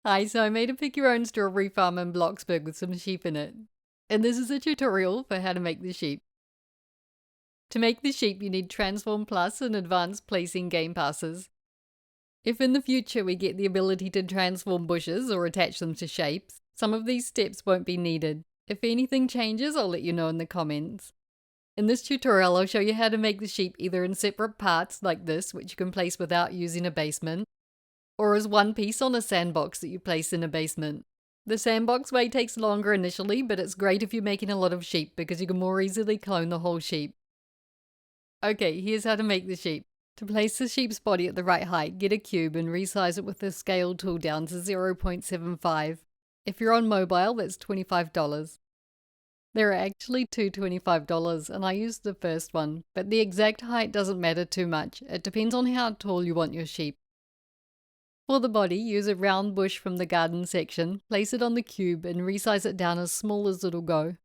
Hi, so I made a pick your own strawberry farm in Bloxburg with some sheep in it. And this is a tutorial for how to make the sheep. To make the sheep, you need Transform Plus and Advanced Placing Game Passes. If in the future we get the ability to transform bushes or attach them to shapes, some of these steps won't be needed. If anything changes, I'll let you know in the comments. In this tutorial, I'll show you how to make the sheep either in separate parts like this, which you can place without using a basement, or as one piece on a sandbox that you place in a basement. The sandbox way takes longer initially, but it's great if you're making a lot of sheep because you can more easily clone the whole sheep. Okay, here's how to make the sheep. To place the sheep's body at the right height, get a cube and resize it with the scale tool down to 0.75. If you're on mobile, that's $25. There are actually two $25 and I used the first one, but the exact height doesn't matter too much. It depends on how tall you want your sheep. For the body, use a round bush from the garden section, place it on the cube and resize it down as small as it'll go.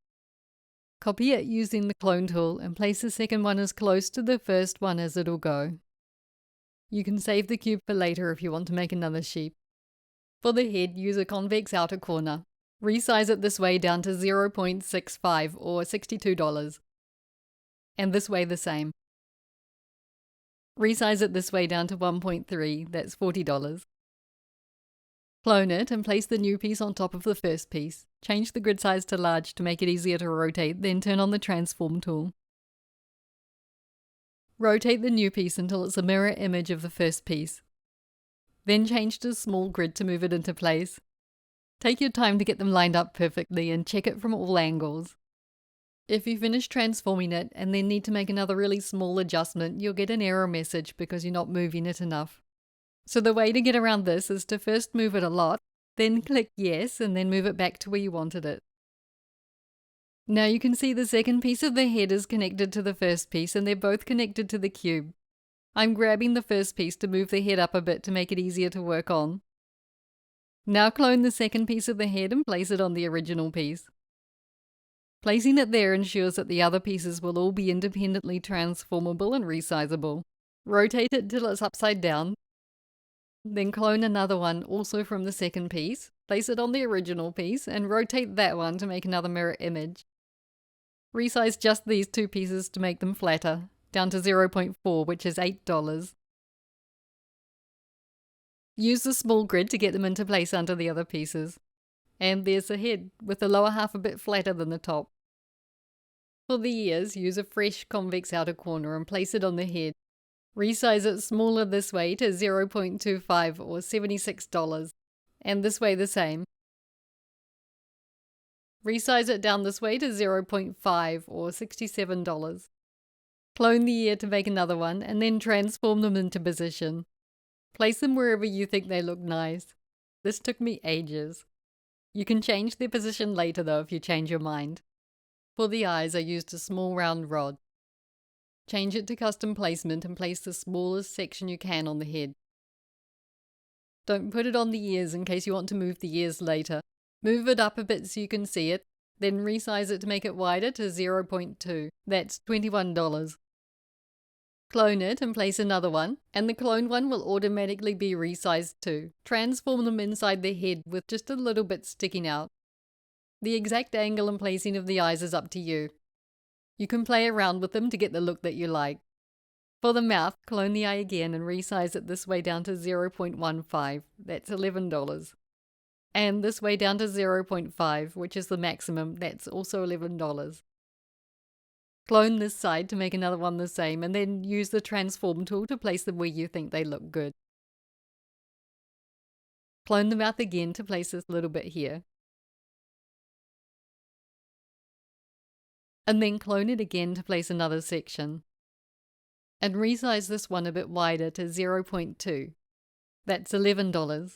Copy it using the clone tool and place the second one as close to the first one as it'll go. You can save the cube for later if you want to make another sheep. For the head, use a convex outer corner. Resize it this way down to 0.65 or $62. And this way the same. Resize it this way down to 1.3, that's $40. Clone it and place the new piece on top of the first piece. Change the grid size to large to make it easier to rotate, then turn on the transform tool. Rotate the new piece until it's a mirror image of the first piece. Then change to small grid to move it into place. Take your time to get them lined up perfectly and check it from all angles. If you finish transforming it and then need to make another really small adjustment, you'll get an error message because you're not moving it enough. So the way to get around this is to first move it a lot, then click yes and then move it back to where you wanted it. Now you can see the second piece of the head is connected to the first piece and they're both connected to the cube. I'm grabbing the first piece to move the head up a bit to make it easier to work on. Now clone the second piece of the head and place it on the original piece. Placing it there ensures that the other pieces will all be independently transformable and resizable. Rotate it till it's upside down. Then clone another one also from the second piece, place it on the original piece, and rotate that one to make another mirror image. Resize just these two pieces to make them flatter, down to 0.4, which is $8. Use the small grid to get them into place under the other pieces. And there's the head, with the lower half a bit flatter than the top. For the ears, use a fresh convex outer corner and place it on the head. Resize it smaller this way to 0.25 or $76, and this way the same. Resize it down this way to 0.5 or $67. Clone the ear to make another one, and then transform them into position. Place them wherever you think they look nice. This took me ages. You can change their position later though if you change your mind. For the eyes, I used a small round rod. Change it to custom placement and place the smallest section you can on the head. Don't put it on the ears in case you want to move the ears later. Move it up a bit so you can see it, then resize it to make it wider to 0.2. That's $21. Clone it and place another one, and the cloned one will automatically be resized too. Transform them inside the head with just a little bit sticking out. The exact angle and placing of the eyes is up to you. You can play around with them to get the look that you like. For the mouth, clone the eye again and resize it this way down to 0.15, that's $11. And this way down to 0.5, which is the maximum, that's also $11. Clone this side to make another one the same, and then use the transform tool to place them where you think they look good. Clone the mouth again to place this little bit here. And then clone it again to place another section. And resize this one a bit wider to 0.2. That's $11.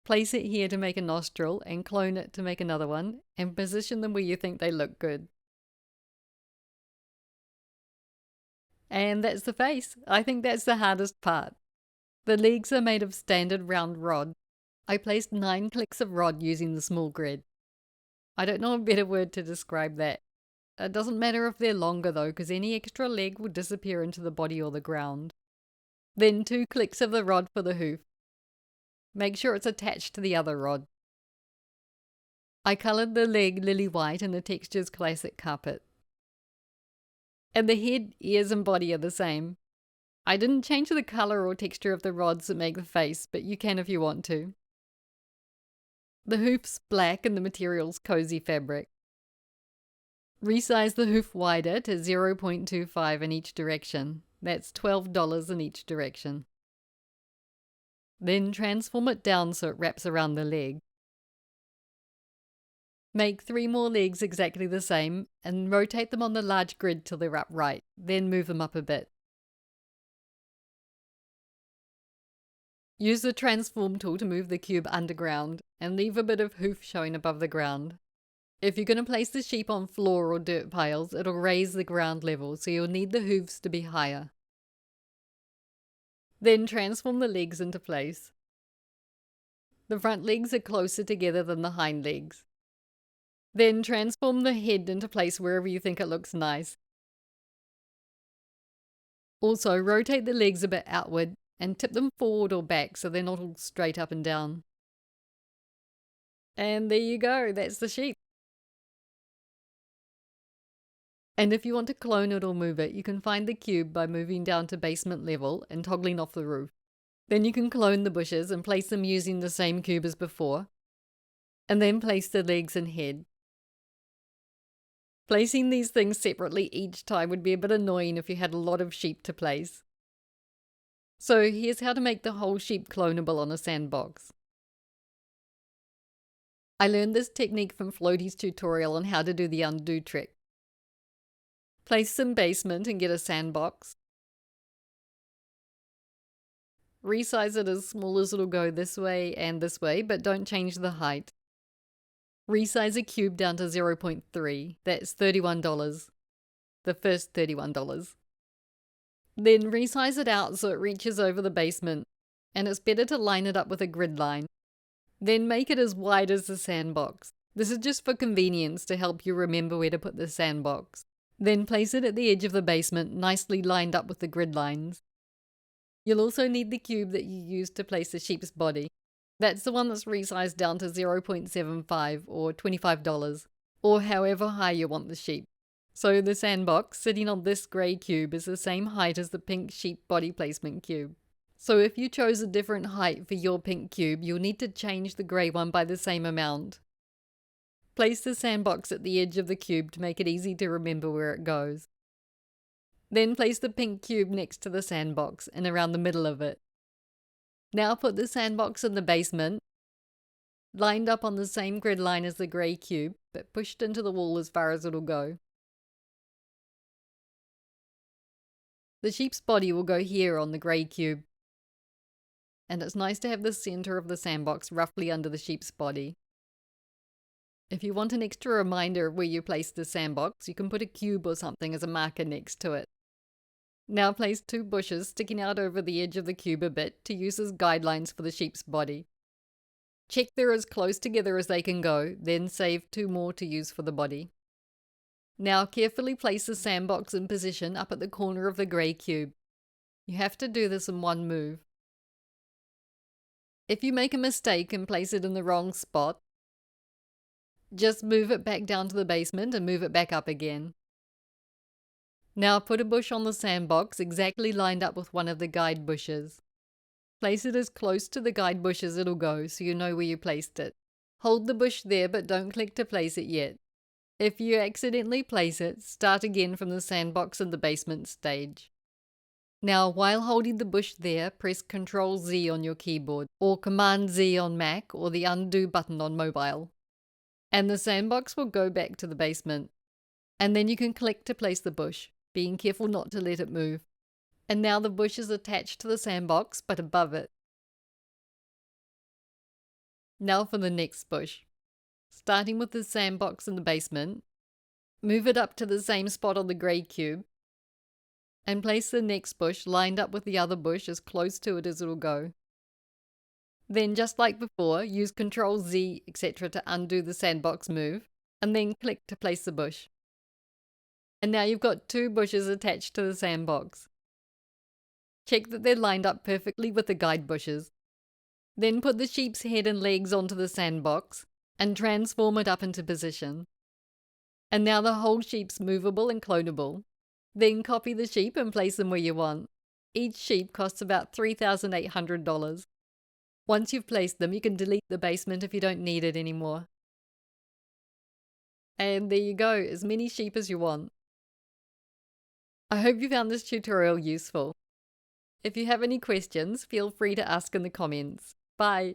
Place it here to make a nostril and clone it to make another one, and position them where you think they look good. And that's the face. I think that's the hardest part. The legs are made of standard round rod. I placed 9 clicks of rod using the small grid. I don't know a better word to describe that. It doesn't matter if they're longer though, because any extra leg will disappear into the body or the ground. Then 2 clicks of the rod for the hoof. Make sure it's attached to the other rod. I coloured the leg lily white and the texture's classic carpet. And the head, ears and body are the same. I didn't change the colour or texture of the rods that make the face, but you can if you want to. The hoof's black and the material's cozy fabric. Resize the hoof wider to 0.25 in each direction. That's $12 in each direction. Then transform it down so it wraps around the leg. Make 3 more legs exactly the same and rotate them on the large grid till they're upright, then move them up a bit. Use the transform tool to move the cube underground and leave a bit of hoof showing above the ground. If you're going to place the sheep on floor or dirt piles, it'll raise the ground level, so you'll need the hooves to be higher. Then transform the legs into place. The front legs are closer together than the hind legs. Then transform the head into place wherever you think it looks nice. Also, rotate the legs a bit outward and tip them forward or back so they're not all straight up and down. And there you go, that's the sheep. And if you want to clone it or move it, you can find the cube by moving down to basement level and toggling off the roof. Then you can clone the bushes and place them using the same cube as before. And then place the legs and head. Placing these things separately each time would be a bit annoying if you had a lot of sheep to place. So here's how to make the whole sheep clonable on a sandbox. I learned this technique from Floaty's tutorial on how to do the undo trick. Place some basement and get a sandbox. Resize it as small as it'll go this way and this way, but don't change the height. Resize a cube down to 0.3, that's $31. The first $31. Then resize it out so it reaches over the basement, and it's better to line it up with a grid line. Then make it as wide as the sandbox. This is just for convenience to help you remember where to put the sandbox. Then place it at the edge of the basement, nicely lined up with the grid lines. You'll also need the cube that you used to place the sheep's body. That's the one that's resized down to 0.75 or $25, or however high you want the sheep. So the sandbox sitting on this grey cube is the same height as the pink sheep body placement cube. So if you chose a different height for your pink cube, you'll need to change the grey one by the same amount. Place the sandbox at the edge of the cube to make it easy to remember where it goes. Then place the pink cube next to the sandbox and around the middle of it. Now put the sandbox in the basement, lined up on the same grid line as the grey cube, but pushed into the wall as far as it'll go. The sheep's body will go here on the grey cube. And it's nice to have the centre of the sandbox roughly under the sheep's body. If you want an extra reminder of where you placed the sandbox, you can put a cube or something as a marker next to it. Now place 2 bushes sticking out over the edge of the cube a bit to use as guidelines for the sheep's body. Check they're as close together as they can go, then save 2 more to use for the body. Now carefully place the sandbox in position up at the corner of the grey cube. You have to do this in one move. If you make a mistake and place it in the wrong spot, just move it back down to the basement and move it back up again. Now put a bush on the sandbox exactly lined up with one of the guide bushes. Place it as close to the guide bush as it'll go so you know where you placed it. Hold the bush there but don't click to place it yet. If you accidentally place it, start again from the sandbox in the basement stage. Now while holding the bush there, press Ctrl Z on your keyboard or Command Z on Mac or the undo button on mobile. And the sandbox will go back to the basement. And then you can click to place the bush, being careful not to let it move. And now the bush is attached to the sandbox but above it. Now for the next bush. Starting with the sandbox in the basement, move it up to the same spot on the grey cube, and place the next bush lined up with the other bush as close to it as it'll go. Then just like before, use Ctrl Z, etc. to undo the sandbox move, and then click to place the bush. And now you've got 2 bushes attached to the sandbox. Check that they're lined up perfectly with the guide bushes. Then put the sheep's head and legs onto the sandbox and transform it up into position. And now the whole sheep's movable and clonable. Then copy the sheep and place them where you want. Each sheep costs about $3,800. Once you've placed them, you can delete the basement if you don't need it anymore. And there you go, as many sheep as you want. I hope you found this tutorial useful. If you have any questions, feel free to ask in the comments. Bye!